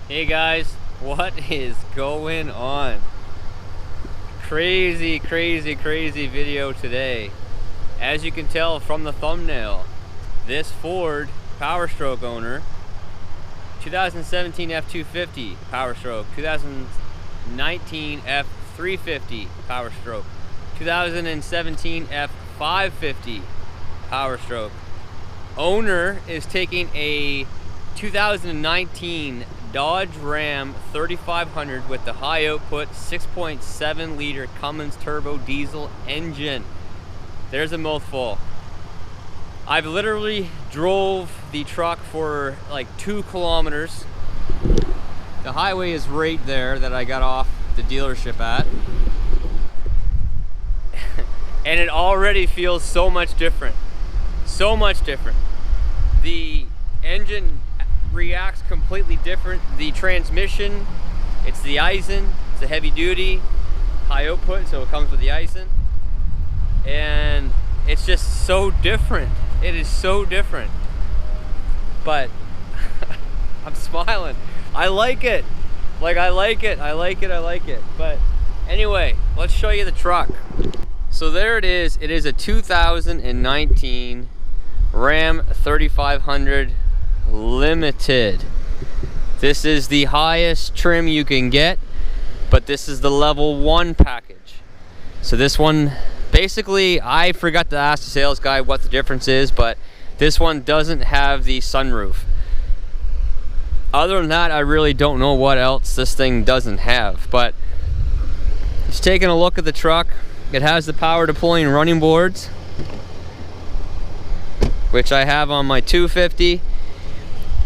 Hey guys, what is going on? Crazy video today. As you can tell from the thumbnail, this Ford Powerstroke owner, 2017 F250 Powerstroke, 2019 F350 Powerstroke, 2017 F550 Powerstroke. Owner is taking a 2019 Dodge Ram 3500 with the high output 6.7 liter Cummins turbo diesel engine. There's a mouthful. I've literally drove the truck for like 2 kilometers. The highway is right there that I got off the dealership at. And it already feels so much different. So much different. The engine reacts completely different. The transmission, it's the Eisen, it's a heavy duty, high output, so it comes with the Eisen. And it's just so different. It is so different. But I'm smiling. I like it. Like, I like it. But anyway, let's show you the truck. So there it is. It is a 2019 Ram 3500 Limited. This is the highest trim you can get, but this is the level 1 package. So this one, basically, I forgot to ask the sales guy what the difference is, but this one doesn't have the sunroof. Other than that, I really don't know what else this thing doesn't have. But just taking a look at the truck, it has the power deploying running boards, which I have on my 250.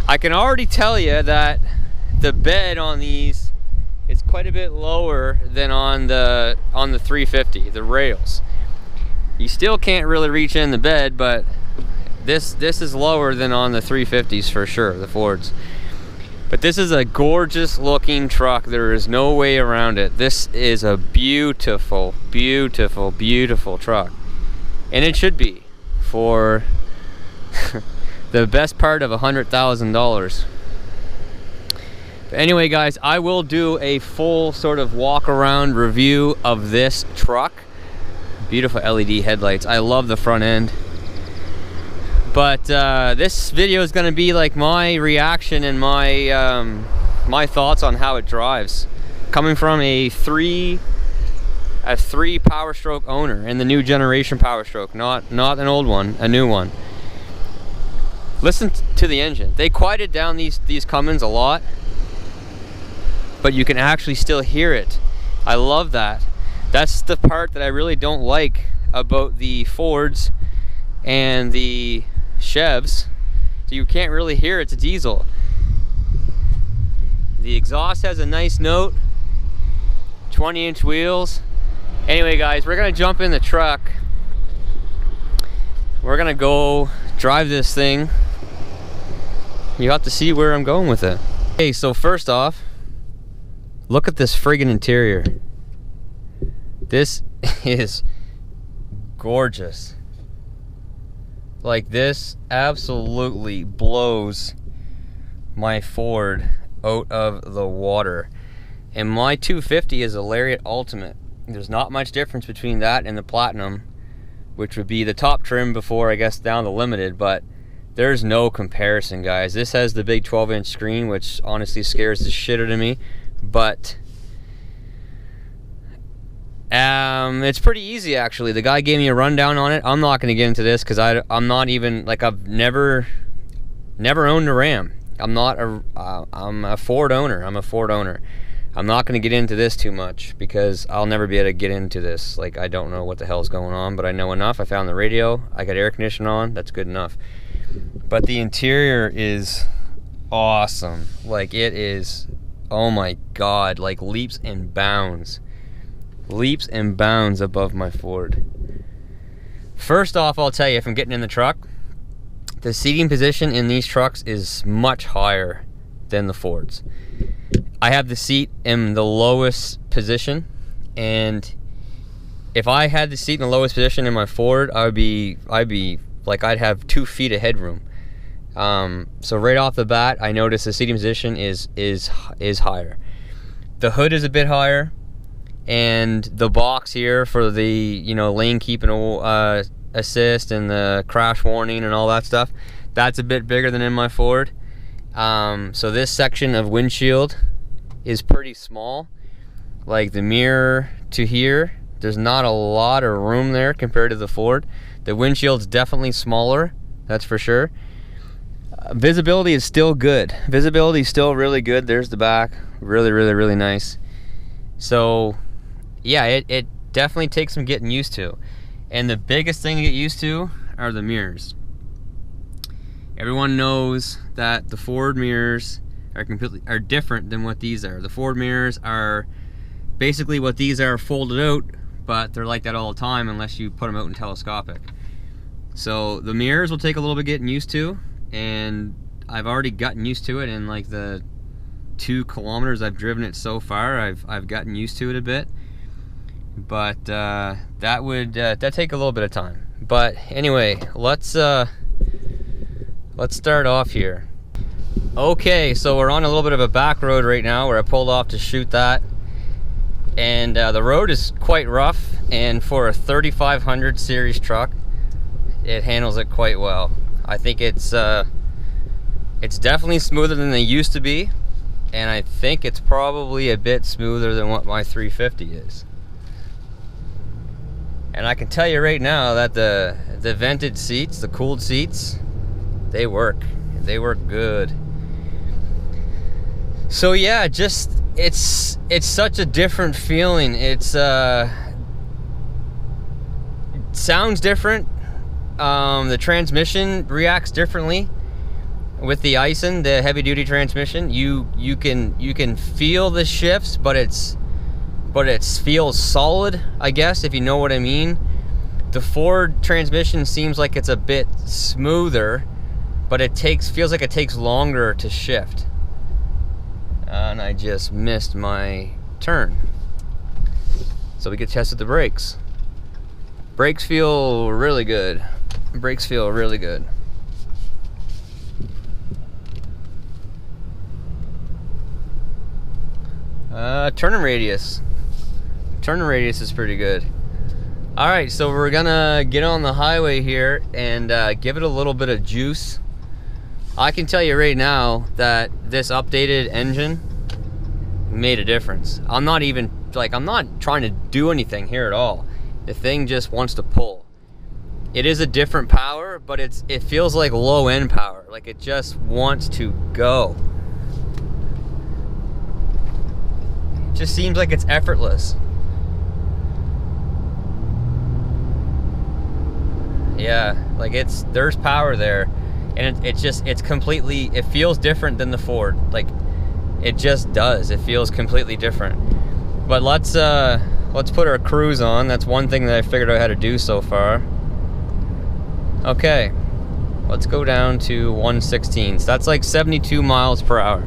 I can already tell you that the bed on these is quite a bit lower than on the 350, the rails. You still can't really reach in the bed, but this is lower than on the 350s for sure, the Fords. But this is a gorgeous looking truck. There is no way around it. This is a beautiful truck. And it should be for the best part of $100,000. But anyway, guys, I will do a full sort of walk around review of this truck. Beautiful LED headlights. I love the front end. But this video is going to be like my reaction and my thoughts on how it drives, coming from a 3 Powerstroke owner and the new generation Powerstroke, not an old one, a new one. Listen to the engine. They quieted down these Cummins a lot, but you can actually still hear it. I love that. That's the part that I really don't like about the Fords and the Chevs. So you can't really hear it's a diesel. The exhaust has a nice note. 20-inch wheels. Anyway, guys, we're gonna jump in the truck. We're gonna go drive this thing. You have to see where I'm going with it. Okay, so first off, look at this friggin' interior. This is gorgeous. Like, this absolutely blows my Ford out of the water. And my 250 is a Lariat Ultimate. There's not much difference between that and the Platinum, which would be the top trim before, I guess, down the Limited, but there's no comparison, guys. This has the big 12-inch screen, which honestly scares the shit out of me, but it's pretty easy, actually. The guy gave me a rundown on it. I'm not going to get into this because I'm not even, like, I've never owned a Ram. I'm a Ford owner. I'm not going to get into this too much because I'll never be able to get into this. Like, I don't know what the hell's going on, but I know enough. I found the radio. I got air conditioning on. That's good enough. But the interior is awesome. Like, it is, oh my God, like leaps and bounds above my Ford. First off, I'll tell you, if I'm getting in the truck, the seating position in these trucks is much higher than the Fords. I have the seat in the lowest position, and if I had the seat in the lowest position in my Ford, I'd be like, I'd have 2 feet of headroom. So right off the bat, I noticed the seating position is higher. The hood is a bit higher, and the box here for the, you know, lane keeping assist and the crash warning and all that stuff, that's a bit bigger than in my Ford. So this section of windshield is pretty small. Like the mirror to here, there's not a lot of room there compared to the Ford. The windshield's definitely smaller, that's for sure. Visibility is still good. Visibility is still really good. There's the back, really nice. So yeah, it definitely takes some getting used to. And the biggest thing to get used to are the mirrors. Everyone knows that the Ford mirrors are different than what these are. The Ford mirrors are basically what these are, folded out, but they're like that all the time unless you put them out in telescopic. So the mirrors will take a little bit getting used to, and I've already gotten used to it in like the 2 kilometers I've driven it so far. I've gotten used to it a bit, but that'd take a little bit of time. But anyway, let's start off here. Okay, so we're on a little bit of a back road right now where I pulled off to shoot that, and the road is quite rough, and for a 3500 series truck, it handles it quite well. I think it's definitely smoother than they used to be, and I think it's probably a bit smoother than what my 350 is. And I can tell you right now that the vented seats, the cooled seats, they work good. So yeah, just it's such a different feeling. It sounds different. The transmission reacts differently with the Ison, the heavy duty transmission. You can feel the shifts, but it feels solid, I guess, if you know what I mean. The Ford transmission seems like it's a bit smoother, but feels like it takes longer to shift. And I just missed my turn. So we get tested the brakes. Brakes feel really good. Brakes feel really good. Turning radius. Turning radius is pretty good. Alright, so we're gonna get on the highway here and give it a little bit of juice. I can tell you right now that this updated engine made a difference. I'm not trying to do anything here at all. The thing just wants to pull. It is a different power, but it feels like low end power. Like it just wants to go. It just seems like it's effortless. Yeah, like there's power there, and it's completely, it feels different than the Ford. Like it just does. It feels completely different. But let's put our cruise on. That's one thing that I figured out how to do so far. Okay, let's go down to 116. So that's like 72 miles per hour.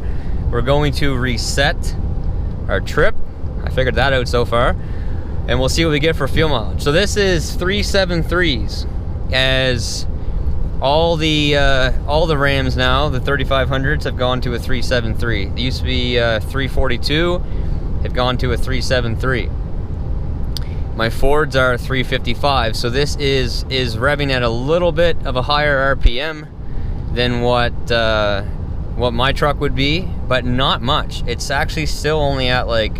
We're going to reset our trip. I figured that out so far, and we'll see what we get for fuel mileage. So this is 373s, as all the Rams now, the 3500s, have gone to a 373. They used to be 342, have gone to a 373. My Fords are 355, so this is revving at a little bit of a higher RPM than what my truck would be, but not much. It's actually still only at like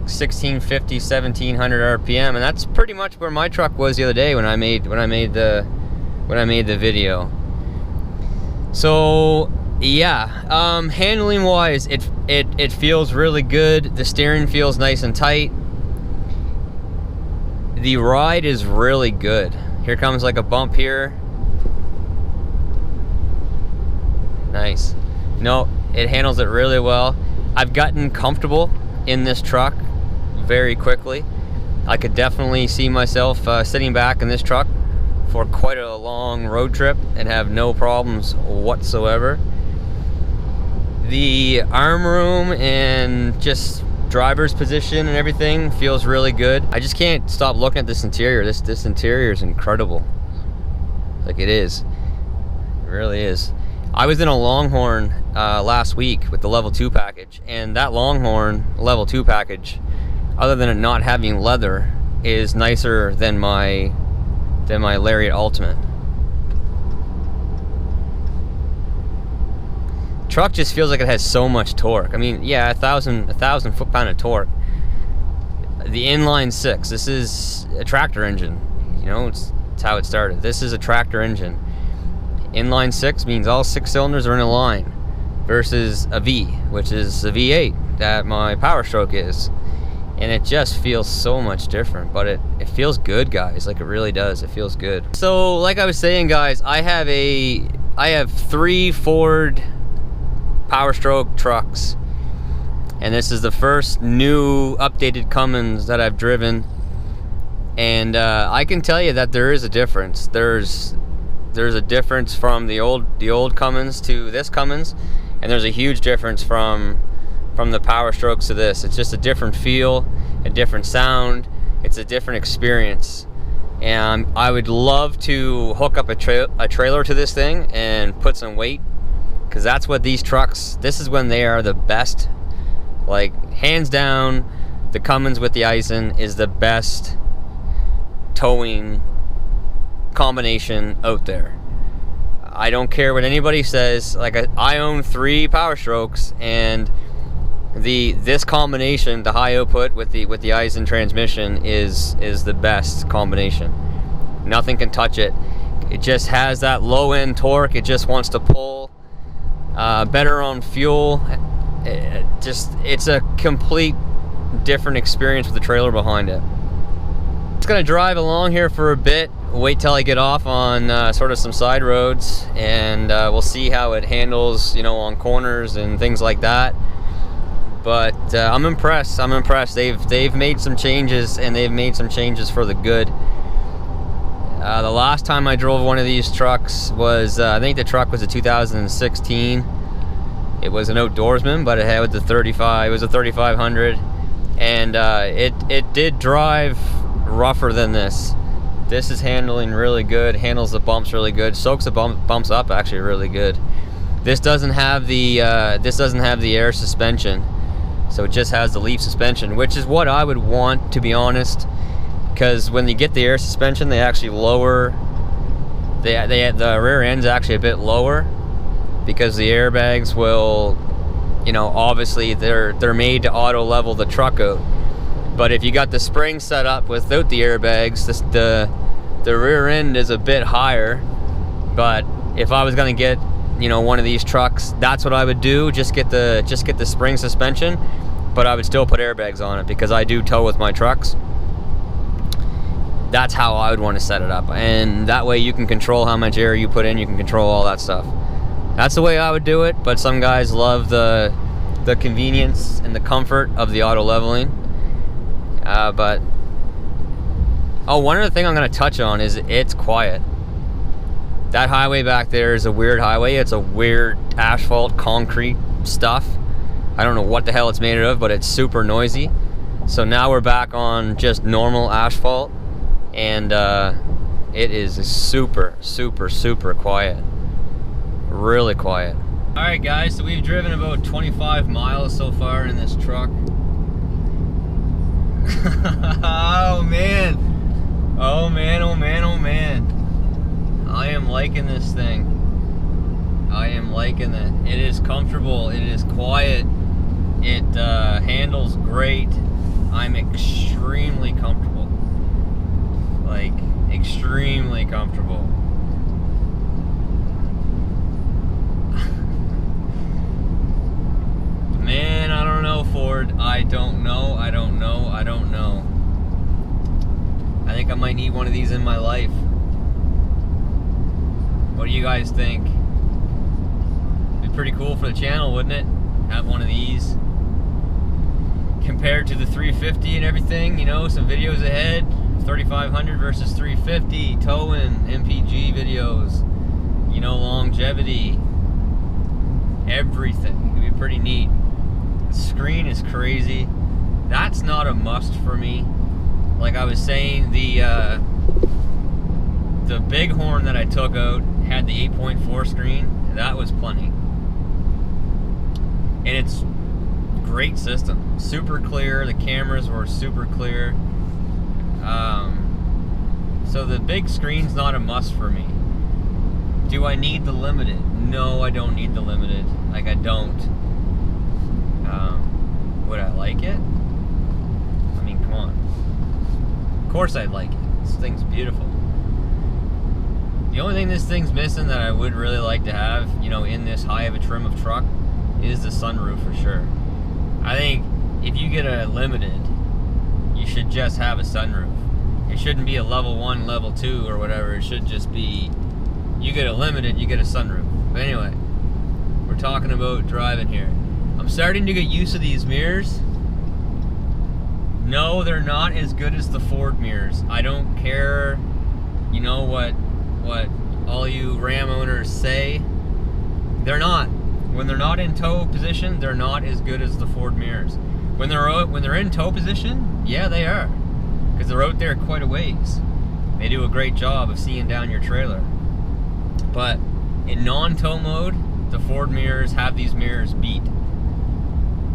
1650, 1700 RPM, and that's pretty much where my truck was the other day when I made the video. So yeah, handling wise, it feels really good. The steering feels nice and tight. The ride is really good. Here comes like a bump here. Nice. No, it handles it really well. I've gotten comfortable in this truck very quickly. I could definitely see myself sitting back in this truck for quite a long road trip and have no problems whatsoever. The arm room and just driver's position and everything feels really good. I just can't stop looking at this interior. This interior is incredible. Like it is. It really is. I was in a Longhorn last week with the level 2 package, and that Longhorn level 2 package, other than it not having leather, is nicer than my Lariat Ultimate. Truck just feels like it has so much torque. I mean, yeah, 1,000 foot-pound of torque. The inline 6. This is a tractor engine. You know, it's how it started. This is a tractor engine. Inline 6 means all 6 cylinders are in a line, versus a V, which is the V8 that my Powerstroke is. And it just feels so much different, but it feels good, guys. Like, it really does. It feels good. So, like I was saying, guys, I have 3 Ford Powerstroke trucks, and this is the first new updated Cummins that I've driven, and I can tell you that there is a difference. There's a difference from the old Cummins to this Cummins, and there's a huge difference from the Powerstrokes to this. It's just a different feel, a different sound. It's a different experience, and I would love to hook up a trailer to this thing and put some weight, because that's what these trucks, this is when they are the best. Like, hands down, the Cummins with the Eisen is the best towing combination out there. I don't care what anybody says. Like, I own 3 Powerstrokes, and this combination, the high output with the Eisen transmission, is the best combination. Nothing can touch it. It just has that low end torque. It just wants to pull. Better on fuel. It's a complete different experience with the trailer behind it. Just gonna drive along here for a bit, wait till I get off on sort of some side roads, and we'll see how it handles, you know, on corners and things like that. But I'm impressed. They've made some changes, and they've made some changes for the good. The last time I drove one of these trucks was, I think the truck was a 2016. It was an outdoorsman, but it had the 35. It was a 3500, and it did drive rougher than this. This is handling really good. Handles the bumps really good. Soaks the bumps up actually really good. This doesn't have the air suspension, so it just has the leaf suspension, which is what I would want, to be honest. Because when you get the air suspension, they actually lower. The rear end's actually a bit lower, because the airbags will, you know, obviously they're made to auto level the truck out. But if you got the spring set up without the airbags, the rear end is a bit higher. But if I was gonna get, you know, one of these trucks, that's what I would do. Just get the spring suspension, but I would still put airbags on it, because I do tow with my trucks. That's how I would want to set it up, and that way you can control how much air you put in. You can control all that stuff. That's the way I would do it. But some guys love the convenience and the comfort of the auto leveling. But one other thing I'm going to touch on is it's quiet. That highway back there is a weird highway. It's a weird asphalt concrete stuff. I don't know what the hell it's made of, but it's super noisy. So now we're back on just normal asphalt, and it is super quiet. Really quiet. Alright guys, so we've driven about 25 miles so far in this truck. Oh man. I am liking this thing. I am liking it. It is comfortable. It is quiet. It handles great. I'm extremely comfortable. Like, extremely comfortable. Man, I don't know, Ford. I don't know. I think I might need one of these in my life. What do you guys think? It'd be pretty cool for the channel, wouldn't it? Have one of these. Compared to the 350 and everything, you know, some videos ahead. 3500 versus 350, towing, MPG videos, you know, longevity, everything. It'd be pretty neat. The screen is crazy. That's not a must for me. Like I was saying, the Bighorn that I took out had the 8.4 screen, That was plenty. And it's great system. Super clear. The cameras were super clear. So the big screen's not a must for me. Do I need the limited? No, I don't need the limited. Like, I don't. Would I like it? I mean, come on. Of course I'd like it. This thing's beautiful. The only thing this thing's missing that I would really like to have, you know, in this high of a trim of truck is the sunroof for sure. I think if you get a limited, you should just have a sunroof. It shouldn't be a level 1, level 2 or whatever. It should just be, you get a limited, you get a sunroof. But anyway, we're talking about driving here. I'm starting to get used to these mirrors. No, they're not as good as the Ford mirrors. I don't care, you know, what all you Ram owners say. They're not. When they're not in tow position, they're not as good as the Ford mirrors. When they're in tow position, yeah, they are. Because they're out there quite a ways. They do a great job of seeing down your trailer. But in non-tow mode, the Ford mirrors have these mirrors beat.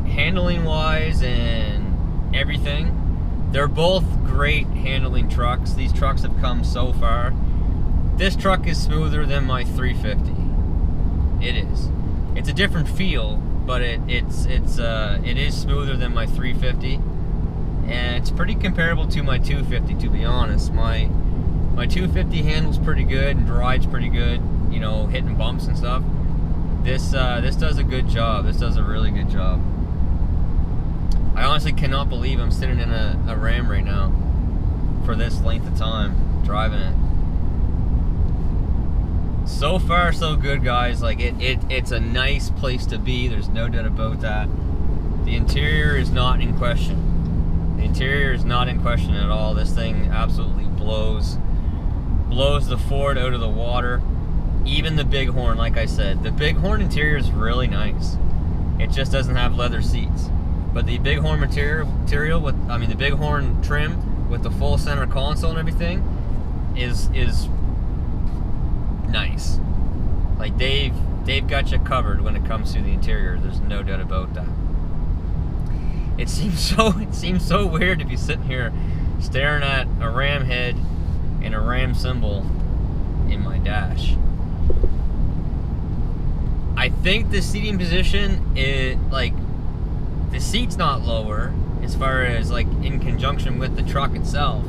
Handling wise and everything, they're both great handling trucks. These trucks have come so far. This truck is smoother than my 350. It is. It's a different feel, but it is smoother than my 350, and it's pretty comparable to my 250. To be honest, my 250 handles pretty good and rides pretty good. You know, hitting bumps and stuff. This does a good job. This does a really good job. I honestly cannot believe I'm sitting in a Ram right now for this length of time driving it. So far, so good, guys. Like, it's a nice place to be. There's no doubt about that. The interior is not in question. The interior is not in question at all. This thing absolutely blows the Ford out of the water. Even the Bighorn, like I said, the Bighorn interior is really nice. It just doesn't have leather seats. But the Bighorn material with, I mean, the Bighorn trim with the full center console and everything is nice. Like, they've got you covered when it comes to the interior. There's no doubt about that. It seems so weird to be sitting here staring at a Ram head and a Ram symbol in my dash. I think the seating position is like, the seat's not lower as far as like in conjunction with the truck itself,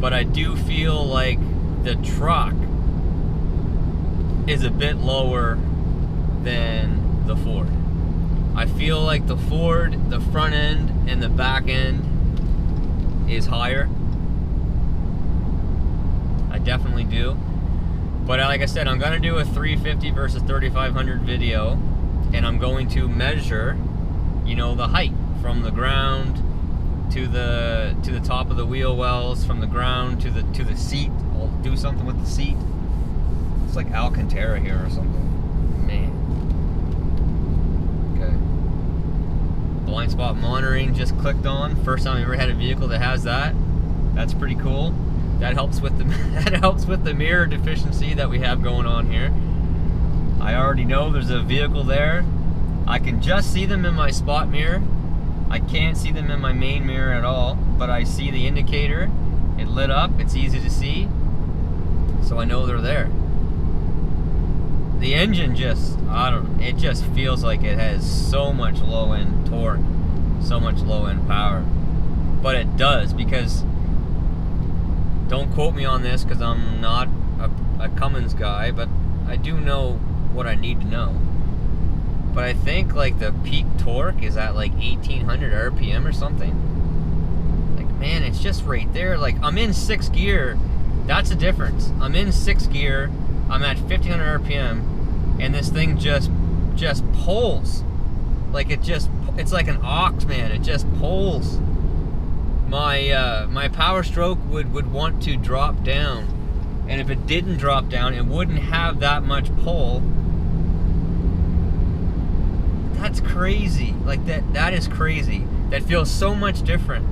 but I do feel like the truck is a bit lower than the Ford. I feel like the Ford, the front end and the back end is higher. I definitely do. But like I said, I'm gonna do a 350 versus 3500 video, and I'm going to measure, you know, the height from the ground to the top of the wheel wells, from the ground to the seat. I'll do something with the seat. It's like Alcantara here or something. Man. Okay. Blind spot monitoring just clicked on. First time I've ever had a vehicle that has that. That's pretty cool. That helps with the mirror deficiency that we have going on here. I already know there's a vehicle there. I can just see them in my spot mirror. I can't see them in my main mirror at all, but I see the indicator. It lit up. It's easy to see, so I know they're there. The engine just, I don't know, it just feels like it has so much low-end torque, so much low-end power. But it does, because, don't quote me on this because I'm not a Cummins guy, but I do know what I need to know. But I think like the peak torque is at like 1800 RPM or something. Like, man, it's just right there. Like, I'm in 6th gear. That's the difference. I'm in 6th gear. I'm at 1500 RPM, and this thing just pulls. Like, it's like an ox, man. It just pulls. My Powerstroke would want to drop down, and if it didn't drop down, it wouldn't have that much pull. That's crazy. Like, that is crazy. That feels so much different.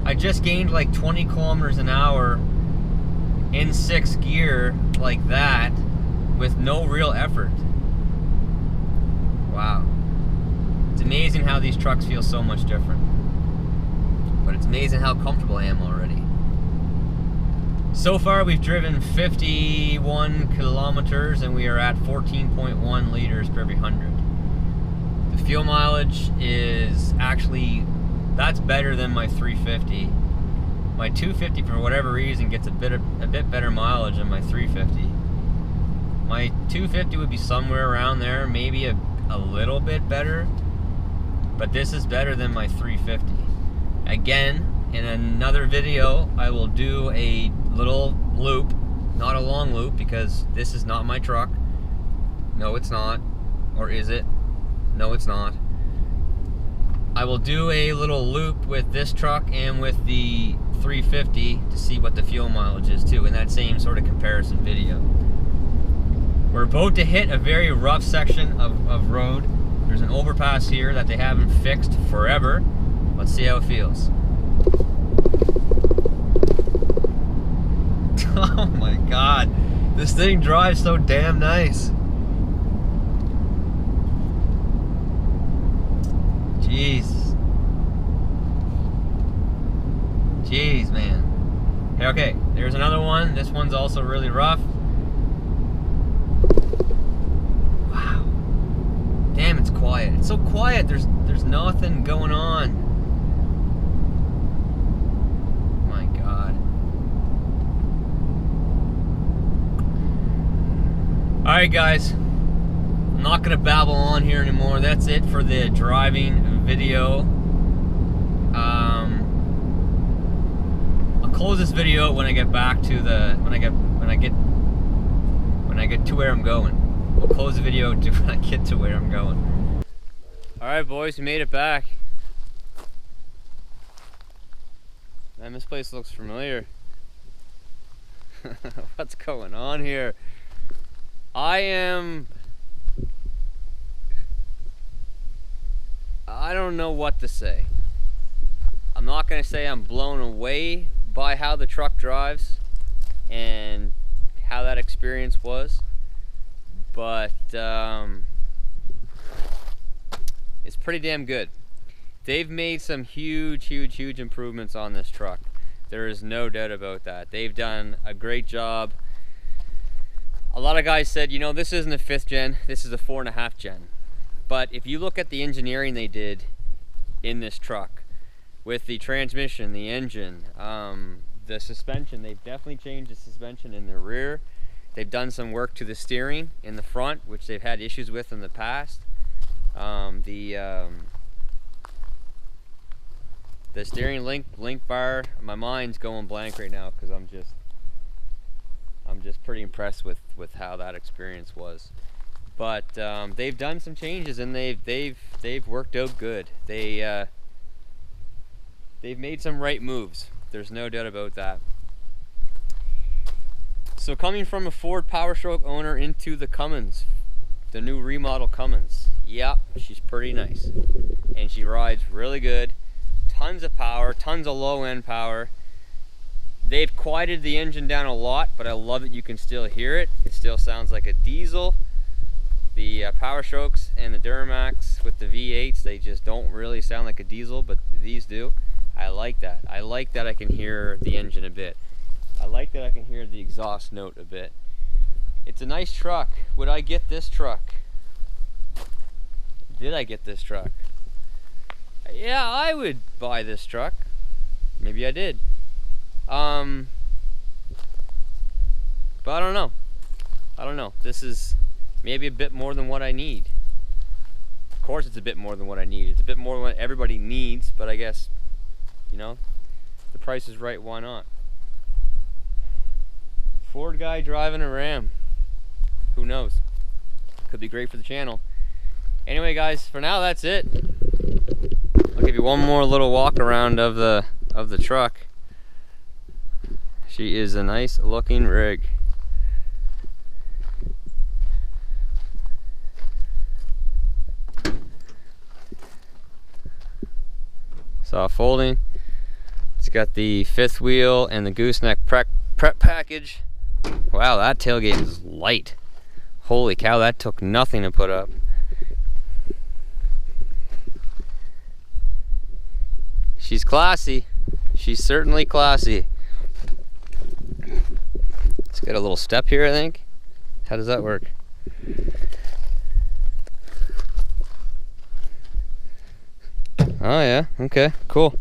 I just gained like 20 kilometers an hour in 6th gear like that, with no real effort. Wow. It's amazing how these trucks feel so much different. But it's amazing how comfortable I am already. So far we've driven 51 kilometers and we are at 14.1 liters per every 100. The fuel mileage is actually, that's better than my 350. My 250 for whatever reason gets a bit better mileage than my 350. My 250 would be somewhere around there, maybe a little bit better, but this is better than my 350. Again, in another video, I will do a little loop, not a long loop, because this is not my truck. No, it's not. Or is it? No, it's not. I will do a little loop with this truck and with the 350 to see what the fuel mileage is too, in that same sort of comparison video. We're about to hit a very rough section of road. There's an overpass here that they haven't fixed forever. Let's see how it feels. Oh my God, this thing drives so damn nice. Jeez, man. Okay, there's another one. This one's also really rough. Wow. Damn, it's quiet. It's so quiet. There's nothing going on. My God. All right, guys. I'm not gonna babble on here anymore. That's it for the driving video. I'll close this video when I get back to the when I get to where I'm going. We'll close the video when I get to where I'm going. All right, boys, we made it back. Man, this place looks familiar. What's going on here? I don't know what to say. I'm not gonna say I'm blown away by how the truck drives and how that experience was, but it's pretty damn good. They've made some huge improvements on this truck. There is no doubt about that. They've done a great job. A lot of guys said, you know, this isn't a 5th gen, this is a 4.5 gen. But if you look at the engineering they did in this truck, with the transmission, the engine, the suspension, they've definitely changed the suspension in the rear. They've done some work to the steering in the front, which they've had issues with in the past. The steering link bar, my mind's going blank right now because I'm just pretty impressed with how that experience was. But they've done some changes and they've worked out good. They've made some right moves. There's no doubt about that. So coming from a Ford Powerstroke owner into the Cummins, the new remodel Cummins, yep, she's pretty nice. And she rides really good. Tons of power, tons of low end power. They've quieted the engine down a lot, but I love that you can still hear it. It still sounds like a diesel. The Powerstrokes and the Duramax with the V8s, they just don't really sound like a diesel, but these do. I like that. I like that I can hear the engine a bit. I like that I can hear the exhaust note a bit. It's a nice truck. Would I get this truck? Did I get this truck? Yeah, I would buy this truck. Maybe I did. But I don't know. I don't know. This is maybe a bit more than what I need. Of course it's a bit more than what I need. It's a bit more than what everybody needs, but I guess, you know, the price is right, why not? Ford guy driving a Ram. Who knows? Could be great for the channel. Anyway, guys, for now that's it. I'll give you one more little walk around of the truck. She is a nice looking rig. Soft folding. It's got the 5th wheel and the gooseneck prep package. Wow, that tailgate is light. Holy cow, that took nothing to put up. She's classy. She's certainly classy. Let's get a little step here, I think. How does that work? Oh yeah, okay, cool.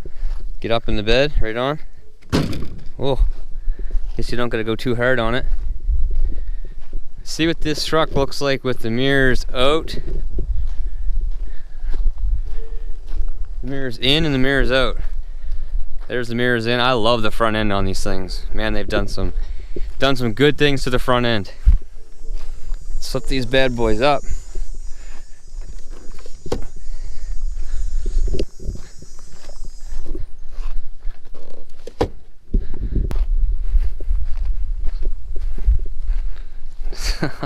Get up in the bed, right on. Oh, guess you don't gotta go too hard on it. See what this truck looks like with the mirrors out. The mirrors in and the mirrors out. There's the mirrors in. I love the front end on these things. Man, they've done some good things to the front end. Let's flip these bad boys up.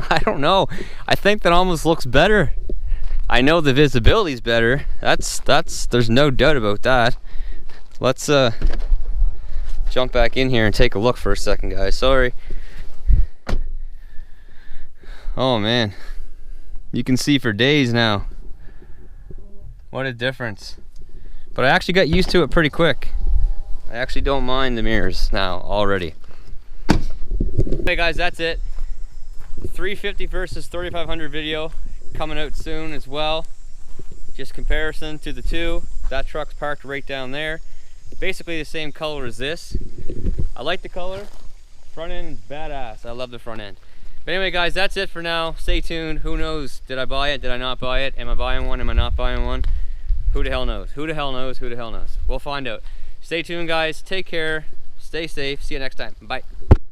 I don't know. I think that almost looks better. I know the visibility's better. There's no doubt about that. Let's jump back in here and take a look for a second, guys. Sorry. Oh man, you can see for days now. What a difference. But I actually got used to it pretty quick. I actually don't mind the mirrors now already. Hey guys, that's it. 350 versus 3500 video coming out soon as well. Just comparison to the two. That truck's parked right down there. Basically the same color as this. I like the color. Front end is badass. I love the front end. But anyway guys, that's it for now. Stay tuned. Who knows? Did I buy it? Did I not buy it? Am I buying one? Am I not buying one? Who the hell knows? Who the hell knows? Who the hell knows? We'll find out. Stay tuned guys. Take care. Stay safe. See you next time. Bye.